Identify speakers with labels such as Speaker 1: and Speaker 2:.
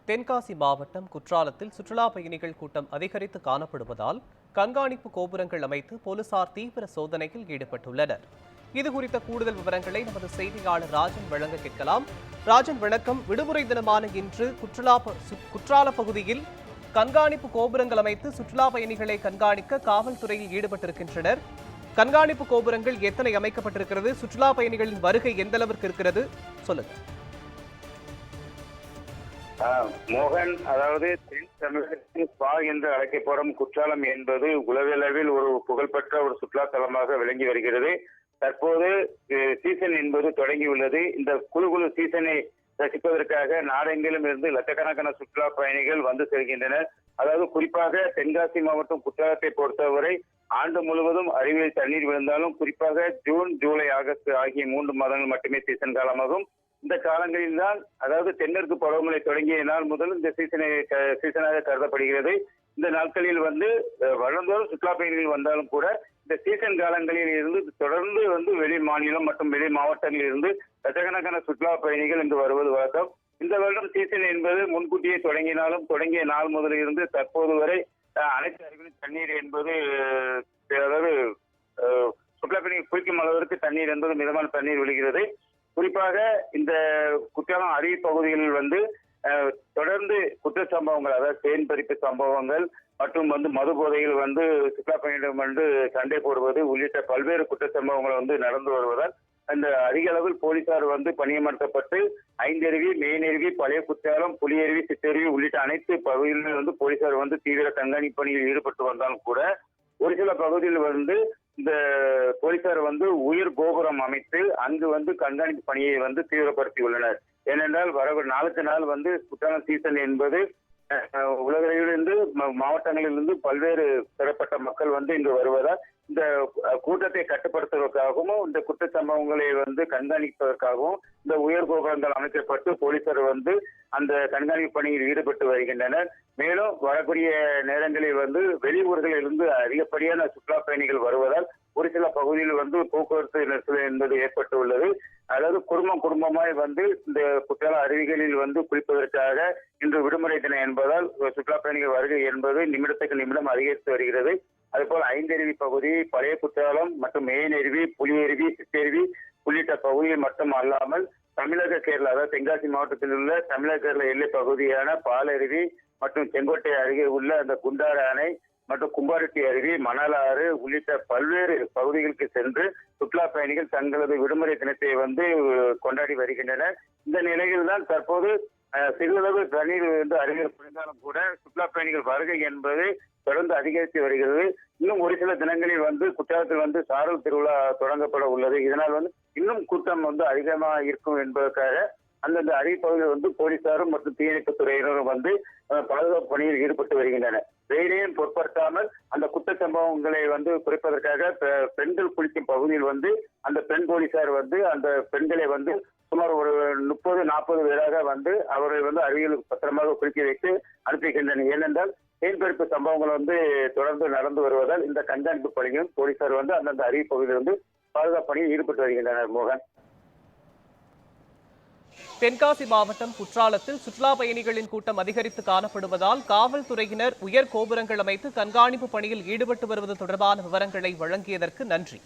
Speaker 1: தென்காசி மாவட்டம் குற்றாலத்தில் சுற்றுலா பயணிகள் கூட்டம் அதிகரித்து காணப்படுவதால் கண்காணிப்பு கோபுரங்கள் அமைத்து போலீசார் தீவிர சோதனையில் ஈடுபட்டுள்ளனர். இதுகுறித்த கூடுதல் விவரங்களை நமது செய்தியாளர் ராஜன் வழங்க கேட்கலாம். ராஜன், வணக்கம். விடுமுறை தினமான இன்று குற்றால பகுதியில் கண்காணிப்பு கோபுரங்கள் அமைத்து சுற்றுலா பயணிகளை கண்காணிக்க காவல்துறையில் ஈடுபட்டிருக்கின்றனர். கண்காணிப்பு கோபுரங்கள் எத்தனை அமைக்கப்பட்டிருக்கிறது? சுற்றுலா பயணிகளின் வருகை எந்த அளவிற்கு இருக்கிறது? சொல்லுங்க.
Speaker 2: மோகன், அதாவது தென் தமிழகத்தின் ஸ்பா என்று அழைக்கப்படும் குற்றாலம் என்பது உலகளவில் ஒரு புகழ்பெற்ற ஒரு சுற்றுலா தலமாக விளங்கி வருகிறது. தற்போது சீசன் என்பது தொடங்கியுள்ளது. இந்த குழு சீசனை ரசிப்பதற்காக நாடெங்கிலும் இருந்து லட்சக்கணக்கான சுற்றுலா பயணிகள் வந்து செல்கின்றனர். அதாவது குறிப்பாக தென்காசி மாவட்டம் குற்றாலத்தை பொறுத்தவரை ஆண்டு முழுவதும் அருவியில் தண்ணீர் விழுந்தாலும் குறிப்பாக ஜூன், ஜூலை, ஆகஸ்ட் ஆகிய 3 மாதங்கள் மட்டுமே சீசன் காலமாகும். இந்த காலங்களில் தான், அதாவது தென்மேற்கு பருவமழை தொடங்கிய நாள் முதல் இந்த சீசனாக கருதப்படுகிறது. இந்த நாட்களில் வருடந்தோறும் சுற்றுலா பயணிகள் வந்தாலும் கூட இந்த சீசன் காலங்களில் இருந்து தொடர்ந்து வெளி மாநிலம் மற்றும் வெளி மாவட்டங்களில் இருந்து லட்சக்கணக்கான சுற்றுலா பயணிகள் இன்று வருவது வழக்கம். இந்த வருடம் சீசன் என்பது முன்கூட்டியே தொடங்கினாலும் தொடங்கிய நாள் முதலில் இருந்து தற்போது வரை அனைத்து அருவிகளின் தண்ணீர் என்பது, அதாவது சுற்றுலா பயணிகள் குளிக்கும் அளவிற்கு தண்ணீர் என்பது மிதமான தண்ணீர் விழுகிறது. குறிப்பாக இந்த குற்றாலம் அருவி பகுதிகளில் தொடர்ந்து குற்ற சம்பவங்கள், அதாவது தேன் பறிப்பு சம்பவங்கள் மற்றும் மது போதையில் சுற்றுலா பயணிகளிடம் சண்டை போடுவது உள்ளிட்ட பல்வேறு குற்ற சம்பவங்கள் நடந்து வருவதால் அந்த அதிக அளவில் போலீசார் பணியமர்த்தப்பட்டு ஐந்தருவி, மெயினருவி, பழைய குற்றாலம், புலியருவி, சித்தருவி உள்ளிட்ட அனைத்து பகுதிகளிலும் போலீசார் தீவிர கண்காணிப்பு பணியில் ஈடுபட்டு வந்தாலும் கூட ஒரு சில பகுதியில் இந்த போலீசார் உயர் கோபுரம் அமைத்து அங்கு கண்காணிப்பு பணியை தீவிரப்படுத்தியுள்ளனர். ஏனென்றால் நாளுக்கு நாள் குற்றாலம் சீசன் என்பது உலகிலிருந்து மாவட்டங்களிலிருந்து பல்வேறு பெறப்பட்ட மக்கள் இங்கு வருவதால் இந்த கூட்டத்தை கட்டுப்படுத்துவதற்காகவும் இந்த குற்ற சம்பவங்களை கண்காணிப்பதற்காகவும் இந்த உயர் கோபுரங்கள் அமைக்கப்பட்டு போலீசார் அந்த கண்காணிப்பு பணியில் ஈடுபட்டு வருகின்றனர். மேலும் வரக்கூடிய நேரங்களில் வெளியூர்களில் இருந்து அதிகப்படியான சுற்றுலா பயணிகள் வருவதால் ஒரு சில பகுதியில் போக்குவரத்து நெரிசல் என்பது ஏற்பட்டுள்ளது. அதாவது குடும்பமாய் இந்த குற்றால அருவிகளில் குளிப்பதற்காக இன்று விடுமுறை தினம் என்பதால் சுற்றுலா பயணிகள் வருகை என்பது நிமிடத்துக்கு நிமிடம் அதிகரித்து வருகிறது. அதுபோல் ஐந்தருவி பகுதி, பழைய குற்றாலம் மற்றும் மெயினருவி, புலியருவி, சித்தருவி உள்ளிட்ட பகுதியில் மட்டும் அல்லாமல் தமிழக கேரளா, அதாவது தென்காசி மாவட்டத்தில் உள்ள தமிழக கேரளா எல்லை பகுதியான பாலருவி மற்றும் செங்கோட்டை அருகே உள்ள அந்த குண்டாறு அணை மற்றும் கும்பாரெட்டி அருவி, மணலாறு உள்ளிட்ட பல்வேறு பகுதிகளுக்கு சென்று சுற்றுலா பயணிகள் தங்களது விடுமுறை தினத்தை கொண்டாடி வருகின்றனர். இந்த நிலையில் தான் தற்போது சிறிதளவு தண்ணீர் அருவியில் குறைந்தாலும் கூட சுற்றுலா பயணிகள் வருகை என்பது தொடர்ந்து அதிகரித்து வருகிறது. இன்னும் ஒரு சில தினங்களில் குற்றாலத்தில் சாரல் திருவிழா தொடங்கப்பட உள்ளது. இதனால் இன்னும் கூட்டம் அதிகமாக இருக்கும் என்பதற்காக அந்தந்த அருவி பகுதியில் போலீசாரும் மற்றும் தீயணைப்புத் துறையினரும் பாதுகாப்பு பணியில் ஈடுபட்டு வருகின்றனர். வெயிலையும் பொருட்படுத்தாமல் அந்த குற்ற சம்பவங்களை குறைப்பதற்காக பெண்கள் குளிக்கும் பகுதியில் அந்த பெண் போலீசார் அந்த பெண்களை சுமார் ஒரு 30-40 பேராக அவரை அருவியில் பத்திரமாக குளிக்க வைத்து அனுப்புகின்றனர். ஏனென்றால் தேன் பறிப்பு சம்பவங்கள் தொடர்ந்து நடந்து வருவதால் இந்த கண்காணிப்பு பணியும் போலீசார் அந்தந்த அருவி பகுதியில் பாதுகாப்பு பணியில் ஈடுபட்டு வருகின்றனர். மோகன்,
Speaker 1: தென்காசி மாவட்டம் குற்றாலத்தில் சுற்றுலா பயணிகளின் கூட்டம் அதிகரித்து காணப்படுவதால் காவல்துறையினர் உயர் கோபுரங்கள் அமைத்து கண்காணிப்பு பணியில் ஈடுபட்டு வருவது தொடர்பான விவரங்களை வழங்கியதற்கு நன்றி.